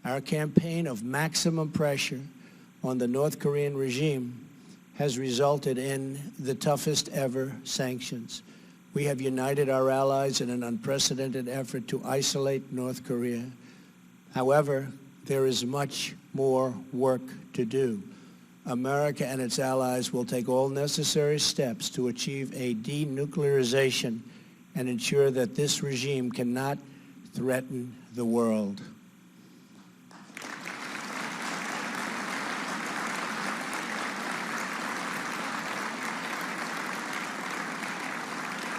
Our campaign of maximum pressure on the North Korean regime has resulted in the toughest ever sanctions. We have united our allies in an unprecedented effort to isolate North Korea. However, there is much more work to do. America and its allies will take all necessary steps to achieve a denuclearization and ensure that this regime cannot threaten the world.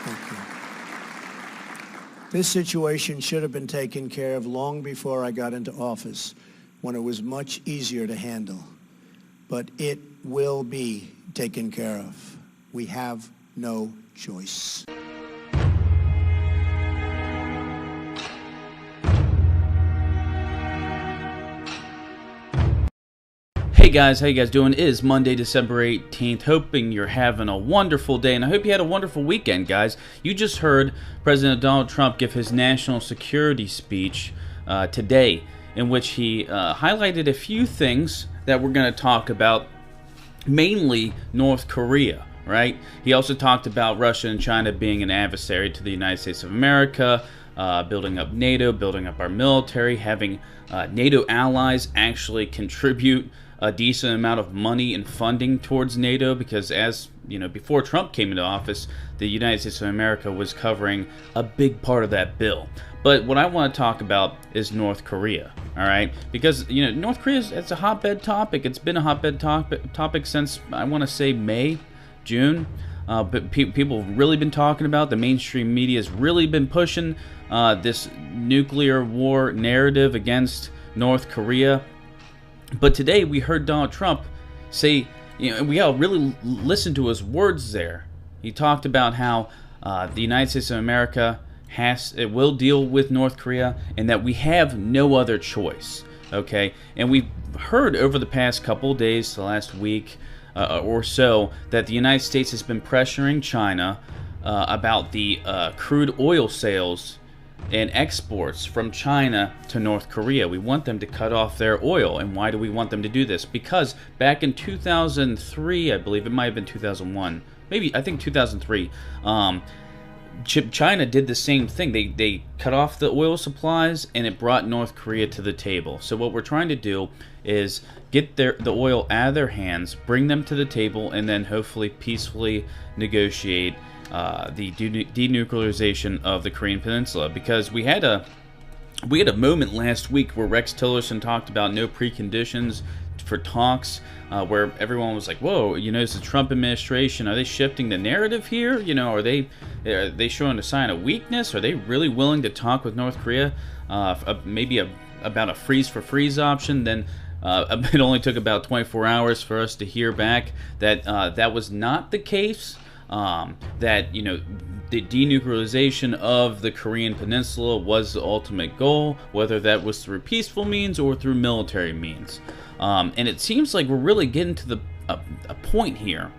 Thank you. This situation should have been taken care of long before I got into office, when it was much easier to handle. But it will be taken care of. We have no choice. Hey guys, how you guys doing? It is Monday, December 18th. Hoping you're having a wonderful day, and I hope you had a wonderful weekend, guys. You just heard President Donald Trump give his national security speech today, in which he highlighted a few things that we're going to talk about, mainly North Korea, right? He also talked about Russia and China being an adversary to the United States of America, building up NATO, building up our military, having NATO allies actually contribute a decent amount of money and funding towards NATO, because as you know, before Trump came into office, the United States of America was covering a big part of that bill. But what I want to talk about is North Korea, all right? Because, you know, North Korea, it's a hotbed topic. It's been a hotbed topic since, I want to say, May, June. But people have really been talking about, the mainstream media has really been pushing this nuclear war narrative against North Korea. But today we heard Donald Trump say, you know, we gotta really listen to his words there. He talked about how the United States of America will deal with North Korea, and that we have no other choice. Okay, and we've heard over the past couple of days, the last week or so, that the United States has been pressuring China about the crude oil sales and exports from China to North Korea. We want them to cut off their oil. And why do we want them to do this? Because back in 2003, I believe, it might have been 2001, maybe, I think 2003, China did the same thing. They cut off the oil supplies, and it brought North Korea to the table. So what we're trying to do is get the oil out of their hands, bring them to the table, and then hopefully peacefully negotiate the denuclearization of the Korean Peninsula. Because we had a moment last week where Rex Tillerson talked about no preconditions for talks, where everyone was like, whoa, you know, it's the Trump administration, are they shifting the narrative here? You know, are they showing a sign of weakness? Are they really willing to talk with North Korea, maybe about a freeze-for-freeze option? Then it only took about 24 hours for us to hear back that that was not the case. That, you know, the denuclearization of the Korean Peninsula was the ultimate goal, whether that was through peaceful means or through military means. And it seems like we're really getting to a point here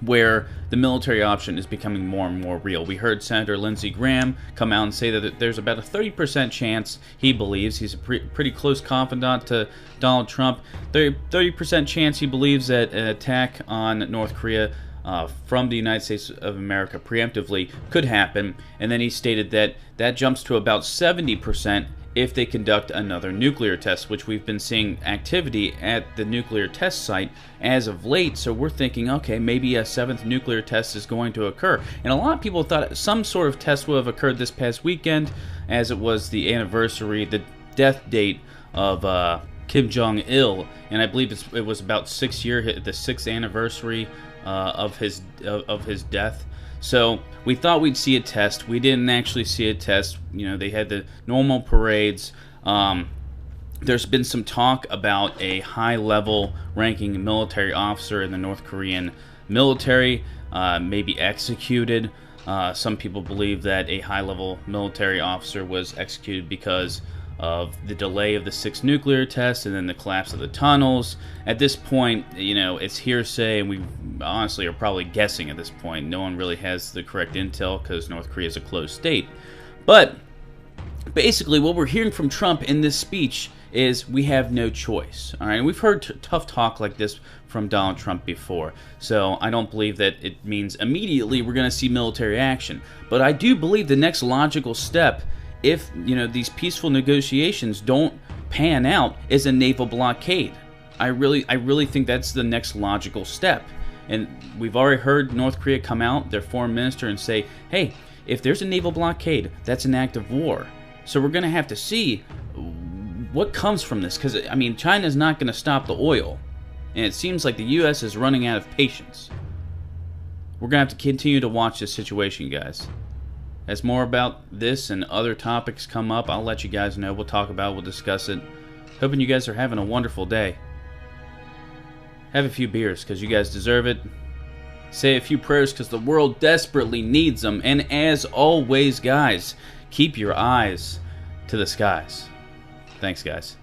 where the military option is becoming more and more real. We heard Senator Lindsey Graham come out and say that there's about a 30% chance, he believes, he's a pretty close confidant to Donald Trump, 30% chance he believes that an attack on North Korea from the United States of America preemptively could happen. And then he stated that that jumps to about 70% if they conduct another nuclear test, which we've been seeing activity at the nuclear test site as of late. So we're thinking, okay, maybe a 7th nuclear test is going to occur. And a lot of people thought some sort of test would have occurred this past weekend, as it was the anniversary, the death date of Kim Jong-il, and I believe it was about 6 year, the 6th anniversary of his death. So we thought we'd see a test. We didn't actually see a test. You know, they had the normal parades. There's been some talk about a high-level ranking military officer in the North Korean military maybe executed. Some people believe that a high-level military officer was executed because of the delay of the 6th nuclear test and then the collapse of the tunnels. At this point, you know, it's hearsay, and we honestly are probably guessing at this point. No one really has the correct intel because North Korea is a closed state. But basically what we're hearing from Trump in this speech is we have no choice. All right, we've heard tough talk like this from Donald Trump before, so I don't believe that it means immediately we're going to see military action. But I do believe the next logical step, if these peaceful negotiations don't pan out, is a naval blockade. I really think that's the next logical step. And we've already heard North Korea come out, their foreign minister, and say, hey, if there's a naval blockade, that's an act of war. So we're going to have to see what comes from this, because, I mean, China's not going to stop the oil, and it seems like the U.S. is running out of patience. We're going to have to continue to watch this situation, guys. As more about this and other topics come up, I'll let you guys know. We'll talk about it, we'll discuss it. Hoping you guys are having a wonderful day. Have a few beers, because you guys deserve it. Say a few prayers, because the world desperately needs them. And as always, guys, keep your eyes to the skies. Thanks, guys.